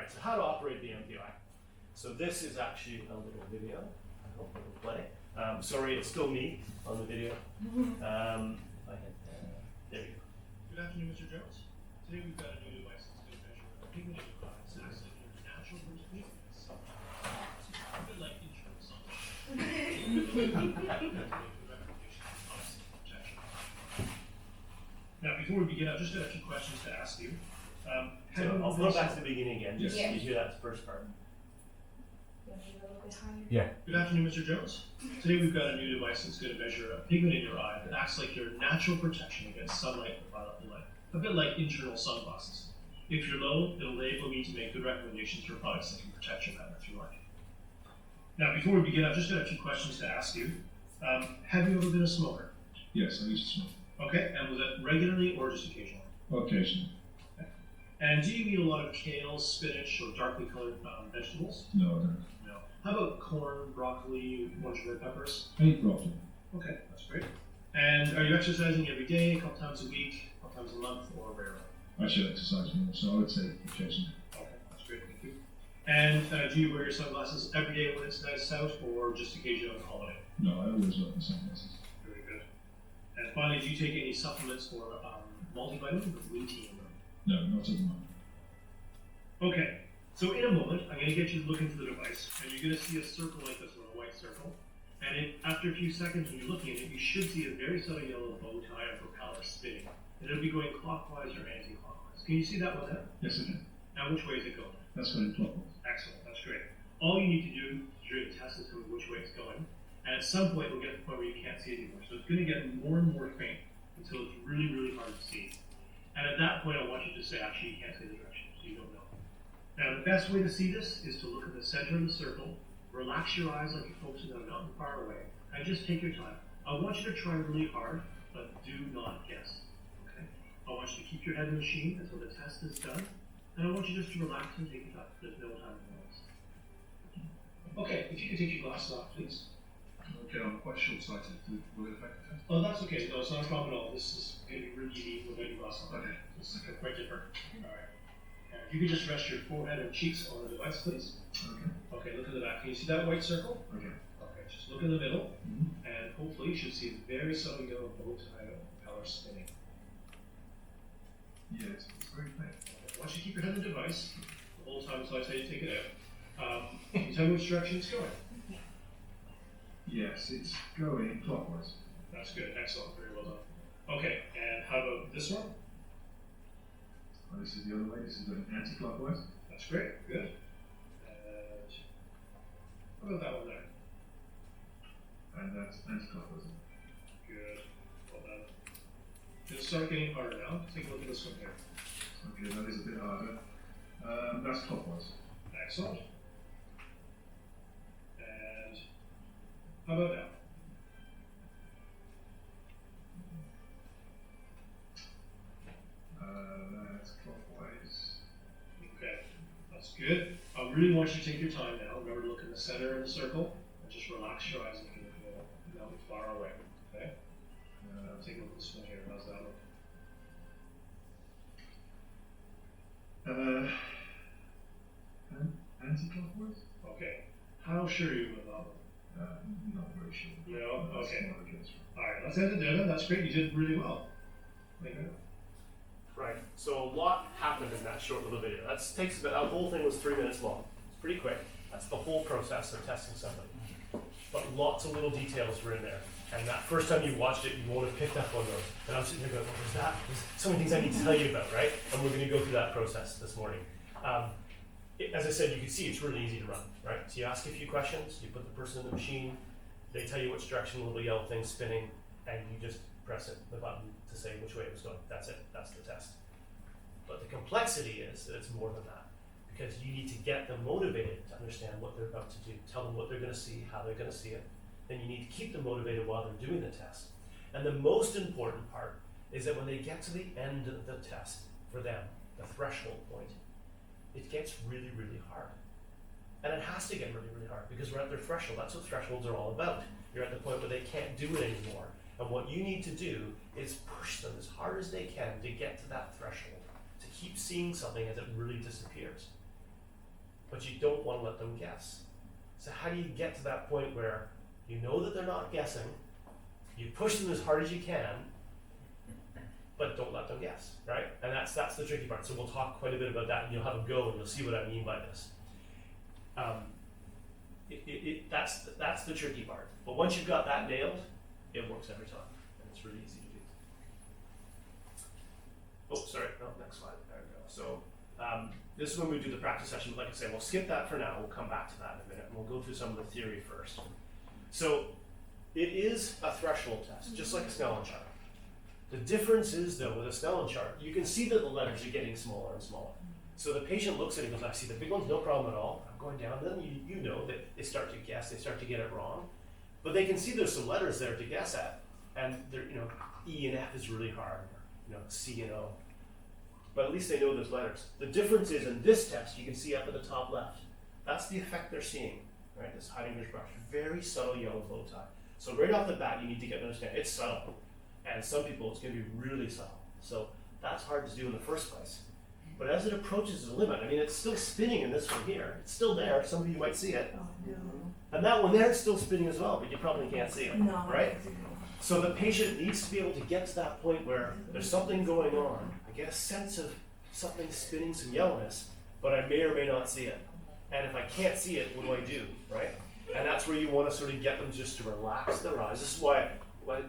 right, so how to operate the MPI. So this is actually a little video. I hope it will play. Sorry, it's still me on the video. There you go. Good afternoon, Mr. Jones. Today we've got a new device that's going to measure pigment in your eyes and acts like your natural routine. It's a bit like insurance. Now, before we begin, I've just got a few questions to ask you. So I'll go back to the beginning again, just Yeah. to hear that first part. Yeah. Good afternoon, Mr. Jones. Today we've got a new device that's going to measure a pigment in your eye that acts like your natural protection against sunlight and violet light, a bit like internal sunglasses. If you're low, it'll enable me to make good recommendations for products that can protect you better through life. Now, before we begin, I've just got a few questions to ask you. Have you ever been a smoker? Yes, I used to smoke. Okay, and was it regularly or just occasionally? Occasionally. And do you eat a lot of kale, spinach, or darkly colored vegetables? No, I don't. No. How about corn, broccoli, orange red peppers? I eat broccoli. Okay, that's great. And are you exercising every day, a couple times a week, a couple times a month, or rarely? I should exercise more, so I would say occasionally. Okay, that's great, thank you. And do you wear your sunglasses every day when it's nice out, or just occasionally on holiday? No, I always wear my sunglasses. Very good. And finally, do you take any supplements or multivitamins or green tea in them? No, not at the moment. Okay, so in a moment, I'm going to get you to look into the device, and you're going to see a circle like this one, a white circle. And after a few seconds, when you're looking at it, you should see a very subtle yellow bow tie or propeller spinning. And it'll be going clockwise or anti-clockwise. Can you see that one there? Yes, I can. Now, which way is it going? That's going clockwise. Excellent, that's great. All you need to do during the test is tell me which way it's going. And at some point, we'll get to the point where you can't see it anymore. So it's going to get more and more faint until it's really, really hard to see. And at that point, I want you to say, actually, you can't see the direction, so you don't know. Now, the best way to see this is to look at the center of the circle, relax your eyes like you're focusing on a mountain far away, and just take your time. I want you to try really hard, but do not guess. Okay? I want you to keep your head in the machine until the test is done, and I want you just to relax and take your time. There's no time to waste. Okay, if you could take your glasses off, please. Okay, I'm quite short-sighted. Will it affect the test? Oh, that's okay. No, it's not a problem at all. This is going to be really easy without your glasses on. Okay. It's quite different. All right. And if you could just rest your forehead and cheeks on the device, please. Okay. Okay, look at the back. Can you see that white circle? Okay. Okay, just look in the middle, Mm-hmm. and hopefully you should see a very subtle yellow bow tie propeller spinning. Yeah, it's very faint. Okay. Once you keep your head on the device, the whole time until I tell you to take it out, can you tell me which direction it's going? Yes, it's going clockwise. That's good. Excellent. Very well done. Okay, and how about this one? Oh, this is the other way. This is going anti-clockwise. That's great. Good. And how about that one there? And that's anti-clockwise. Good. Well done. It'll start getting harder now. Take a look at this one here. Okay, that is a bit harder. That's clockwise. Excellent. And how about now? That's clockwise. Okay, that's good. I really want you to take your time now. Remember to look in the center of the circle and just relax your eyes and look at the mountain far away. Okay? Take a look at this one here. How's that look? Anti-clockwise? Okay. How sure are you about that one? Not very sure. No? That's Okay. not a guess. Alright, let's end it there then. That's great. You did really well. Thank you. Right, so a lot happened in that short little video. That takes about, the whole thing was 3 minutes long. It's pretty quick. That's the whole process of testing somebody. But lots of little details were in there. And that first time you watched it, you won't have picked up on those. And I'm sitting there going, what was that? There's so many things I need to tell you about, right? And we're going to go through that process this morning. As I said, you can see it's really easy to run, right? So you ask a few questions, you put the person in the machine, they tell you which direction the little yellow thing's spinning, and you just press the button to say which way it was going. That's it, that's the test. But the complexity is that it's more than that, because you need to get them motivated to understand what they're about to do, tell them what they're going to see, how they're going to see it. Then you need to keep them motivated while they're doing the test. And the most important part is that when they get to the end of the test, for them, the threshold point, it gets really, really hard. And it has to get really, really hard because we're at their threshold. That's what thresholds are all about. You're at the point where they can't do it anymore. And what you need to do is push them as hard as they can to get to that threshold, to keep seeing something as it really disappears. but you don't want to let them guess. So how do you get to that point where you know that they're not guessing, you push them as hard as you can, but don't let them guess, right? And that's the tricky part. So we'll talk quite a bit about that, and you'll have a go, and you'll see what I mean by this. That's the tricky part. But once you've got that nailed, it works every time, and it's really easy to do. Oh, sorry, no, next slide. There we go. So this is when we do the practice session. Like I say, we'll skip that for now. We'll come back to that in a minute, and we'll go through some of the theory first. So it is a threshold test, just like a Snellen chart. The difference is, though, with a Snellen chart, you can see that the letters are getting smaller and smaller. So the patient looks at it and goes, I see the big ones, no problem at all. I'm going down. Then you know that they start to guess, they start to get it wrong. But they can see there's some letters there to guess at. And they're, E and F is really hard, C and O. But at least they know those letters. The difference is in this test, you can see up at the top left. That's the effect they're seeing, right? This Heidinger's brush, very subtle yellow bow tie. So right off the bat, you need to get to understand it's subtle. And some people, it's going to be really subtle. So that's hard to do in the first place. But as it approaches the limit, it's still spinning in this one here. It's still there. Some of you might see it. Oh, no. And that one there is still spinning as well, but you probably can't see it, No. right? So the patient needs to be able to get to that point where there's something going on. I get a sense of something spinning, some yellowness, but I may or may not see it. And if I can't see it, what do I do, right? And that's where you want to sort of get them just to relax their eyes. This is why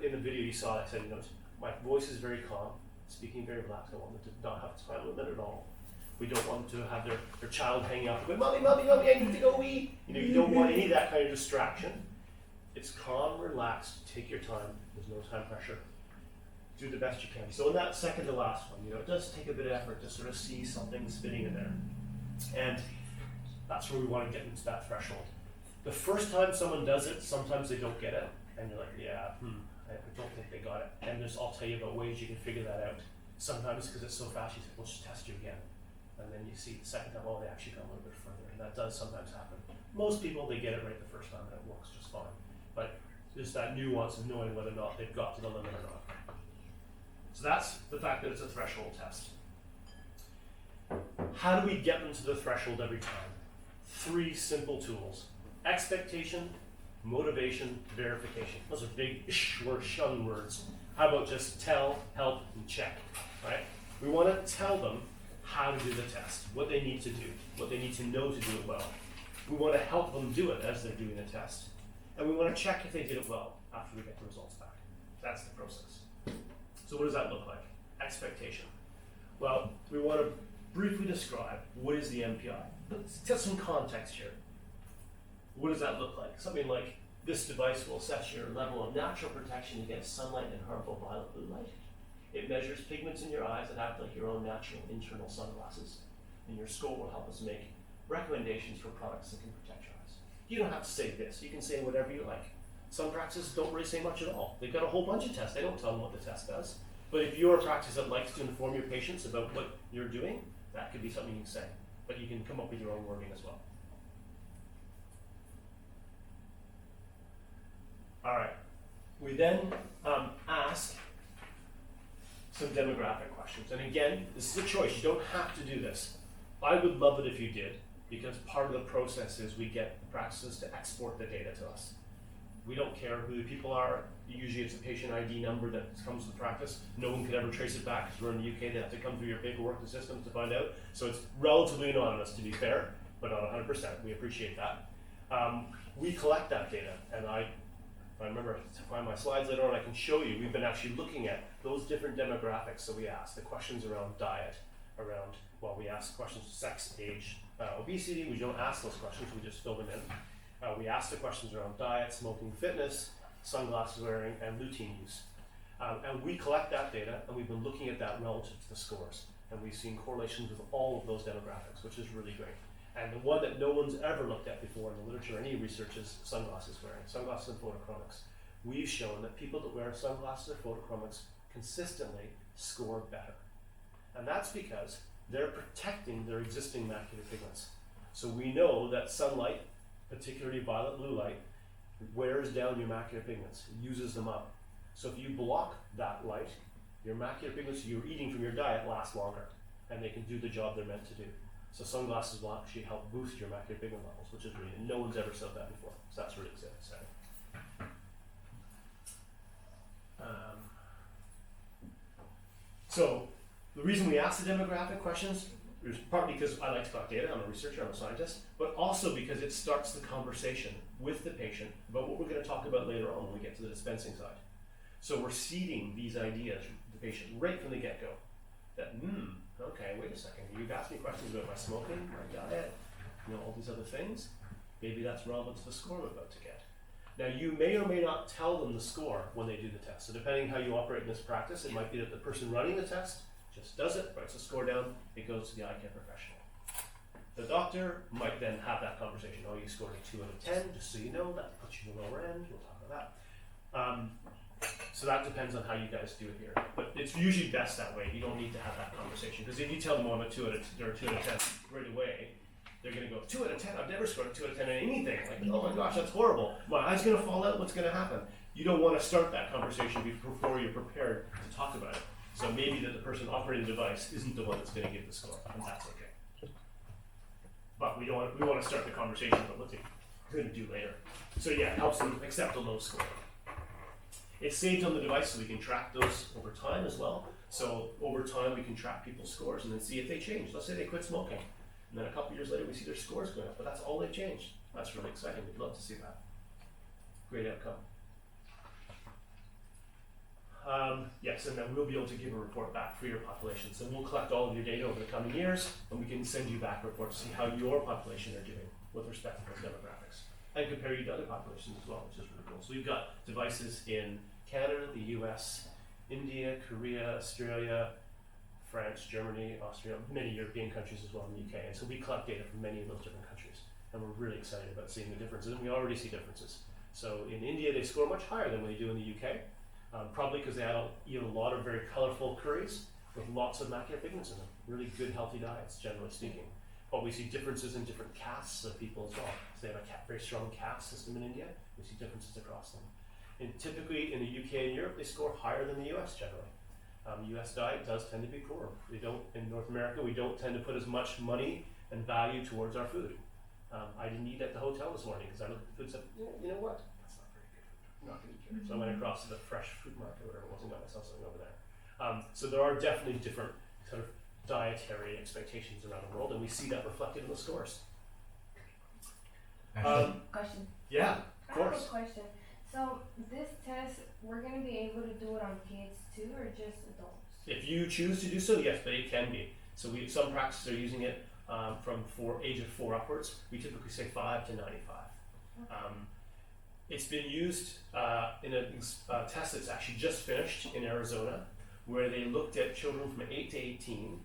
in the video you saw, I said, my voice is very calm, speaking very relaxed. I want them to not have time limit at all. We don't want them to have their child hanging out going, mommy, mommy, mommy, I need to go wee. You don't want any of that kind of distraction. It's calm, relaxed, take your time, there's no time pressure. Do the best you can. So in that second to last one, it does take a bit of effort to sort of see something spinning in there. And that's where we want to get into that threshold. The first time someone does it, sometimes they don't get it. And you're like, I don't think they got it. And I'll tell you about ways you can figure that out. Sometimes because it's so fast, you say, we'll just test you again. And then you see the second time, they actually got a little bit further. And that does sometimes happen. Most people, they get it right the first time and it works just fine. But there's that nuance of knowing whether or not they've got to the limit or not. So that's the fact that it's a threshold test. How do we get them to the threshold every time? 3 simple tools. Expectation, motivation, verification. Those are big shun words. How about just tell, help, and check, right? We want to tell them how to do the test, what they need to do, what they need to know to do it well. We want to help them do it as they're doing the test. And we want to check if they did it well after we get the results back. That's the process. So what does that look like? Expectation. Well, we want to briefly describe what is the MPI. Let's get some context here. What does that look like? Something like, this device will assess your level of natural protection against sunlight and harmful violet blue light. It measures pigments in your eyes that act like your own natural internal sunglasses. And your score will help us make recommendations for products that can protect your eyes. You don't have to say this. You can say whatever you like. Some practices don't really say much at all. They've got a whole bunch of tests. They don't tell them what the test does. But if you're a practice that likes to inform your patients about what you're doing, that could be something you can say. But you can come up with your own wording as well. All right. We then ask some demographic questions. And again, this is a choice. You don't have to do this. I would love it if you did, because part of the process is we get the practices to export the data to us. We don't care who the people are. Usually it's a patient ID number that comes with practice. No one could ever trace it back because we're in the UK. They have to come through your paperwork and systems to find out. So it's relatively anonymous, to be fair, but not 100%. We appreciate that. We collect that data, and if I remember to find my slides later on, I can show you. We've been actually looking at those different demographics. So we ask the questions around diet, we ask questions sex, age, obesity. We don't ask those questions, we just fill them in. We ask the questions around diet, smoking, fitness, sunglasses wearing, and lutein use. And we collect that data, and we've been looking at that relative to the scores. And we've seen correlations with all of those demographics, which is really great. And the one that no one's ever looked at before in the literature or any research is sunglasses wearing, sunglasses and photochromics. We've shown that people that wear sunglasses or photochromics consistently score better. And that's because they're protecting their existing macular pigments. So we know that sunlight, particularly violet blue light, wears down your macular pigments, uses them up. So if you block that light, your macular pigments you're eating from your diet last longer, and they can do the job they're meant to do. So sunglasses will actually help boost your macular pigment levels, which is really, no one's ever said that before. So that's really exciting. So the reason we ask the demographic questions is partly because I like to collect data, I'm a researcher, I'm a scientist, but also because it starts the conversation with the patient about what we're going to talk about later on when we get to the dispensing side. So we're seeding these ideas to the patient right from the get-go. That, okay, wait a second, you've asked me questions about my smoking, my diet, all these other things. Maybe that's relevant to the score I'm about to get. Now, you may or may not tell them the score when they do the test. So depending how you operate in this practice, it might be that the person running the test just does it, writes a score down, it goes to the eye care professional. The doctor might then have that conversation. Oh, you scored a 2 out of 10, just so you know, that puts you in the lower end, we'll talk about that. So that depends on how you guys do it here. But it's usually best that way. You don't need to have that conversation. Because if you tell them, oh, I'm a 2 out of 10 right away, they're going to go, 2 out of 10? I've never scored a 2 out of 10 in anything. Like, oh my gosh, that's horrible. My eye's going to fall out. What's going to happen? You don't want to start that conversation before you're prepared to talk about it. So maybe that the person operating the device isn't the one that's going to give the score, and that's okay. But we want to start the conversation about what they're going to do later. So yeah, it helps them accept a low score. It's saved on the device so we can track those over time as well. So over time we can track people's scores and then see if they change. Let's say they quit smoking. And then a couple years later, we see their scores going up, but that's all they've changed. That's really exciting. We'd love to see that. Great outcome. Yes, and then we'll be able to give a report back for your population. So we'll collect all of your data over the coming years, and we can send you back reports to see how your population are doing with respect to those demographics, and compare you to other populations as well, which is really cool. So we've got devices in Canada, the US, India, Korea, Australia, France, Germany, Austria, many European countries as well in the UK. And so we collect data from many of those different countries. And we're really excited about seeing the differences. And we already see differences. So in India, they score much higher than they do in the UK, probably because they eat a lot of very colorful curries with lots of macular pigments in them. Really good, healthy diets, generally speaking. But we see differences in different castes of people as well. So they have a very strong caste system in India. We see differences across them. And typically in the UK and Europe, they score higher than the US generally. US diet does tend to be poor. We don't, in North America, we don't tend to put as much money and value towards our food. I didn't eat at the hotel this morning because I looked at the food and said, you know what? That's not very good food. I'm not going to eat here. So I went across to the fresh food market or whatever it was and got myself something over there. So there are definitely different sort of dietary expectations around the world, and we see that reflected in the scores. Question. Yeah, of course. I have a question. So this test, we're going to be able to do it on kids too, or just adults? If you choose to do so, yes, but it can be. So some practices are using it from age of 4 upwards. We typically say 5 to 95. Okay. It's been used in a test that's actually just finished in Arizona, where they looked at children from 8 to 18,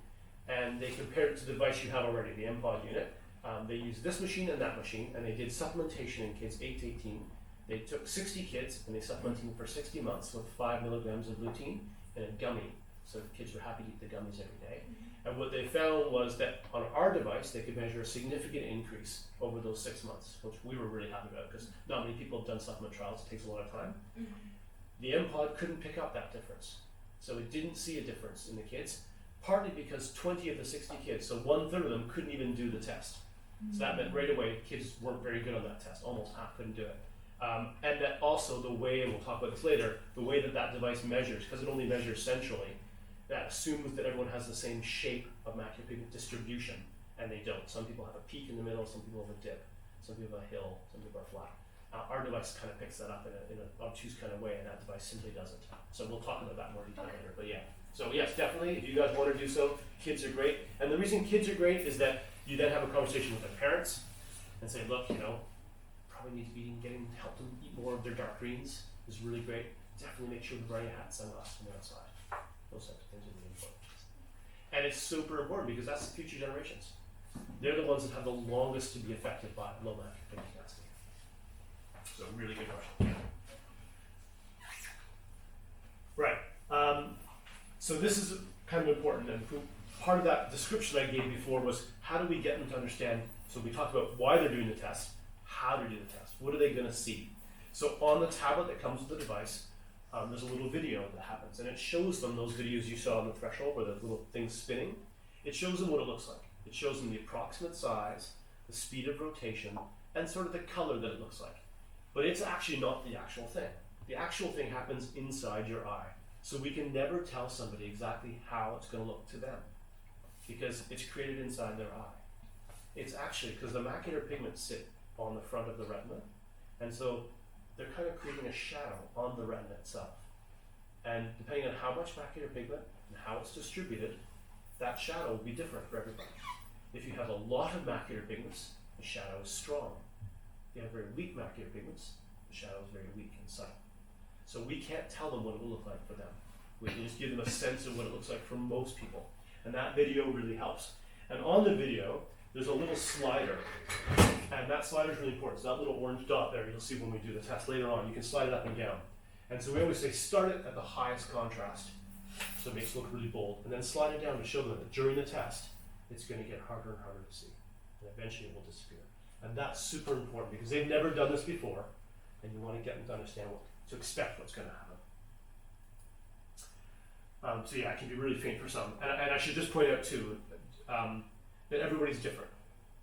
and they compared it to the device you have already, the MPOD unit. They used this machine and that machine, and they did supplementation in kids 8 to 18. They took 60 kids and they supplemented them for 60 months with 5 milligrams of lutein and a gummy. So the kids were happy to eat the gummies every day. And what they found was that on our device, they could measure a significant increase over those 6 months, which we were really happy about because not many people have done supplement trials. It takes a lot of time. The MPOD couldn't pick up that difference. So it didn't see a difference in the kids, partly because 20 of the 60 kids, so 1/3 of them, couldn't even do the test. So that meant right away kids weren't very good on that test. Almost half couldn't do it. And that also the way, and we'll talk about this later, the way that device measures, because it only measures centrally, that assumes that everyone has the same shape of macular pigment distribution, and they don't. Some people have a peak in the middle, some people have a dip, some people have a hill, some people are flat. Our device kind of picks that up in an obtuse kind of way, and that device simply doesn't. So we'll talk about that more detail later, but yeah. So yes, definitely, if you guys want to do so, kids are great. And the reason kids are great is that you then have a conversation with their parents and say, look, probably need to be help them eat more of their dark greens is really great. Definitely make sure they're wearing a hat and sunglasses when they're outside. Those types of things are really important. And it's super important because that's the future generations. They're the ones that have the longest to be affected by low macular pigment capacity. So really good question. Right. So this is kind of important, and part of that description I gave before was how do we get them to understand. So we talked about why they're doing the test, how to do the test, what are they going to see. So on the tablet that comes with the device, there's a little video that happens, and it shows them those videos you saw on the threshold where the little thing's spinning. It shows them what it looks like. It shows them the approximate size, the speed of rotation, and sort of the color that it looks like. But it's actually not the actual thing. The actual thing happens inside your eye. So we can never tell somebody exactly how it's going to look to them because it's created inside their eye. It's actually because the macular pigments sit on the front of the retina, and so they're kind of creating a shadow on the retina itself. And depending on how much macular pigment and how it's distributed, that shadow will be different for everybody. If you have a lot of macular pigments, the shadow is strong. If you have very weak macular pigments, the shadow is very weak and subtle. So we can't tell them what it will look like for them. We can just give them a sense of what it looks like for most people. And that video really helps. And on the video, there's a little slider. And that slider is really important. So that little orange dot there, you'll see when we do the test later on, you can slide it up and down. And so we always say start it at the highest contrast, so it makes it look really bold, and then slide it down to show them that during the test, it's going to get harder and harder to see. And eventually it will disappear. And that's super important because they've never done this before, and you want to get them to understand to expect what's going to happen. So yeah, it can be really faint for some. And I should just point out too, that everybody's different.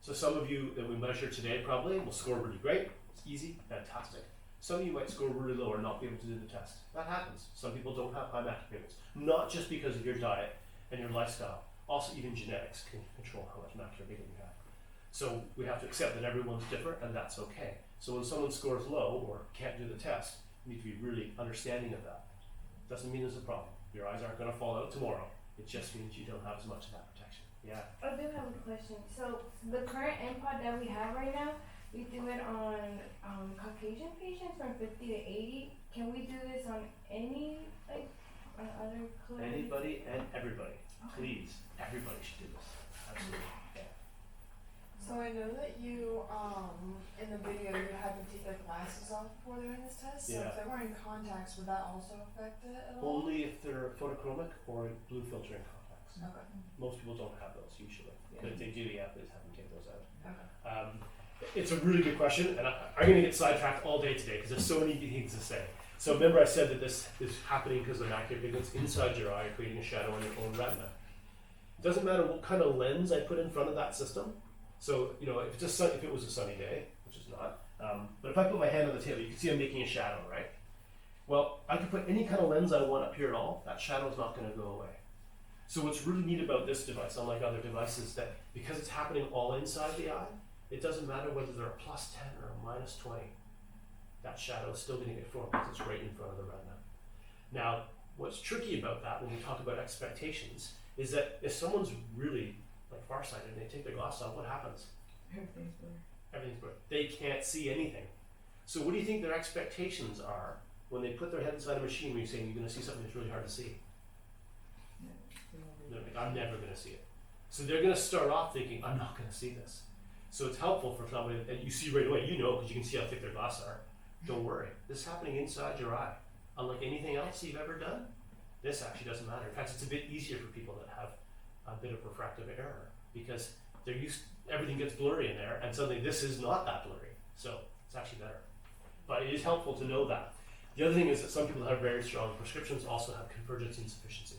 So some of you that we measure today probably will score really great. It's easy, fantastic. Some of you might score really low or not be able to do the test. That happens. Some people don't have high macular pigments. Not just because of your diet and your lifestyle. Also even genetics can control how much macular pigment you have. So we have to accept that everyone's different and that's okay. So when someone scores low or can't do the test, you need to be really understanding of that. Doesn't mean there's a problem. Your eyes aren't going to fall out tomorrow. It just means you don't have as much of that protection. Yeah. I do have a question. So the current implant that we have right now, we do it on Caucasian patients from 50 to 80. Can we do this on any, like, on other colors? Anybody and everybody. Please, everybody should do this. Absolutely. Yeah. So I know that you, in the video, you had to take their glasses off before doing this test. So Yeah. if they're wearing contacts, would that also affect it at all? Only if they're photochromic or blue filtering contacts. Okay. Most people don't have those usually. But if they do, yeah, please have them take those out. Okay. It's a really good question, and I'm going to get sidetracked all day today because there's so many things to say. So remember I said that this is happening because the macular pigments inside your eye are creating a shadow on your own retina. It doesn't matter what kind of lens I put in front of that system. So, you know, if it was a sunny day, which is not, but if I put my hand on the table, you can see I'm making a shadow, right? Well, I can put any kind of lens I want up here at all, that shadow is not going to go away. So what's really neat about this device, unlike other devices, that because it's happening all inside the eye, it doesn't matter whether they're a plus 10 or a minus 20. That shadow is still going to get formed because it's right in front of the retina. Now, what's tricky about that when we talk about expectations is that if someone's really like farsighted and they take their glasses off, what happens? Everything's blurry. Everything's blurry. They can't see anything. So what do you think their expectations are when they put their head inside a machine when you're saying you're going to see something that's really hard to see? They're like, I'm never going to see it. So they're going to start off thinking, I'm not going to see this. So it's helpful for somebody that you see right away, you know, because you can see how thick their glasses are. Don't worry, this is happening inside your eye. Unlike anything else you've ever done, this actually doesn't matter. In fact, it's a bit easier for people that have a bit of refractive error because they're everything gets blurry in there, and suddenly this is not that blurry. So it's actually better. But it is helpful to know that. The other thing is that some people that have very strong prescriptions also have convergence insufficiency.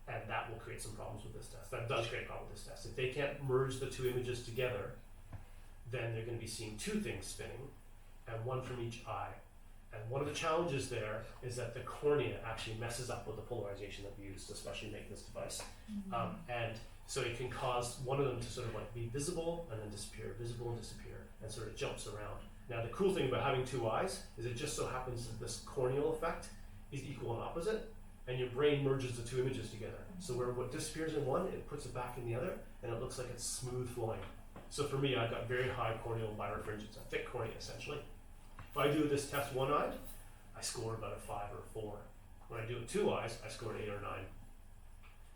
And that will create some problems with this test. That does create a problem with this test. If they can't merge the two images together, then they're going to be seeing two things spinning, and one from each eye. And one of the challenges there is that the cornea actually messes up with the polarization that we use to especially make this device. And so it can cause one of them to sort of like be visible and then disappear, visible and disappear, and sort of jumps around. Now the cool thing about having two eyes is it just so happens that this corneal effect is equal and opposite, and your brain merges the two images together. So where what disappears in one, it puts it back in the other, and it looks like it's smooth flowing. So for me, I've got very high corneal birefringence, a thick cornea essentially. If I do this test one-eyed, I score about a 5 or a 4. When I do it two eyes, I score an 8 or 9.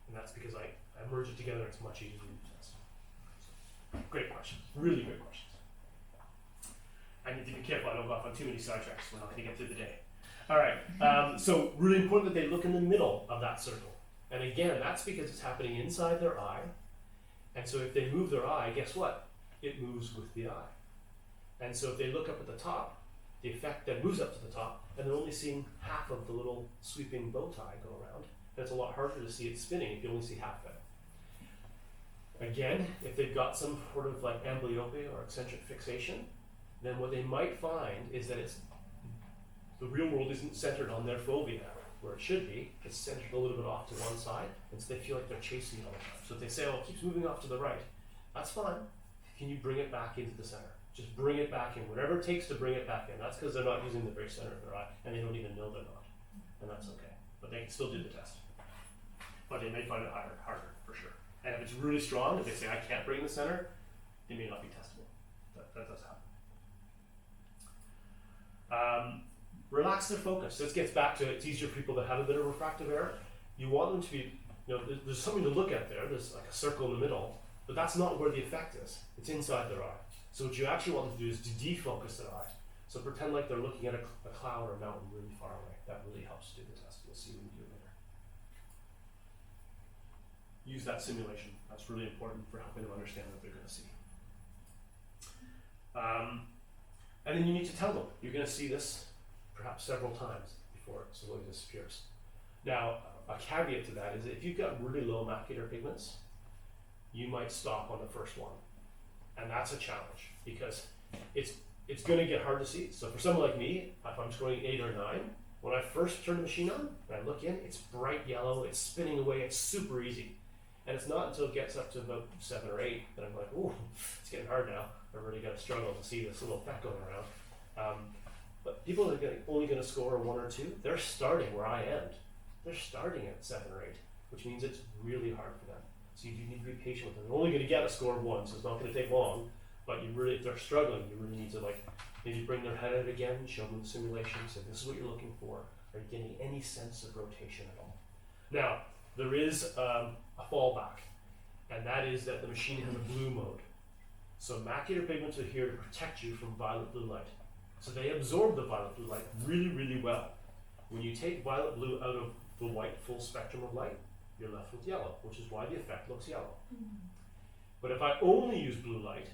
And that's because I merge it together, it's much easier to do the test. So, great question, really great questions. I need to be careful I don't go off on too many sidetracks when I get through the day. All right, so really important that they look in the middle of that circle. And again, that's because it's happening inside their eye. And so if they move their eye, guess what? It moves with the eye. And so if they look up at the top, the effect then moves up to the top, and they're only seeing half of the little sweeping bow tie go around. And it's a lot harder to see it spinning if you only see half of it. Again, if they've got some sort of like amblyopia or eccentric fixation, then what they might find is that the real world isn't centered on their fovea where it should be. It's centered a little bit off to one side, and so they feel like they're chasing it all the time. So if they say, oh, it keeps moving off to the right, that's fine. Can you bring it back into the center? Just bring it back in, whatever it takes to bring it back in. That's because they're not using the very center of their eye, and they don't even know they're not. And that's okay. But they can still do the test. But they may find it harder, for sure. And if it's really strong, if they say, I can't bring the center, it may not be testable. That does happen. Relax their focus. This gets back to, it's easier for people that have a bit of refractive error. You want them to be, there's something to look at there. There's like a circle in the middle, but that's not where the effect is. It's inside their eye. So what you actually want them to do is to defocus their eye. So pretend like they're looking at a cloud or a mountain really far away. That really helps do the test. You'll see when you do it later. Use that simulation. That's really important for helping them understand what they're going to see. And then you need to tell them, you're going to see this perhaps several times before it slowly disappears. Now, a caveat to that is if you've got really low macular pigments, you might stop on the first one. And that's a challenge because it's going to get hard to see. So for someone like me, if I'm scoring 8 or 9, when I first turn the machine on and I look in, it's bright yellow, it's spinning away, it's super easy. And it's not until it gets up to about 7 or 8 that I'm like, ooh, it's getting hard now. I've really got to struggle to see this little effect going around. But people that are only going to score 1 or 2, they're starting where I end. They're starting at 7 or 8, which means it's really hard for them. So you do need to be patient with them. They're only going to get a score of 1, so it's not going to take long. But if they're struggling, you really need to maybe bring their head out again, show them the simulation, say this is what you're looking for. Are you getting any sense of rotation at all? Now, there is a fallback, and that is that the machine has a blue mode. So macular pigments are here to protect you from violet blue light. So they absorb the violet blue light really, really well. When you take violet blue out of the white full spectrum of light, you're left with yellow, which is why the effect looks yellow. But if I only use blue light,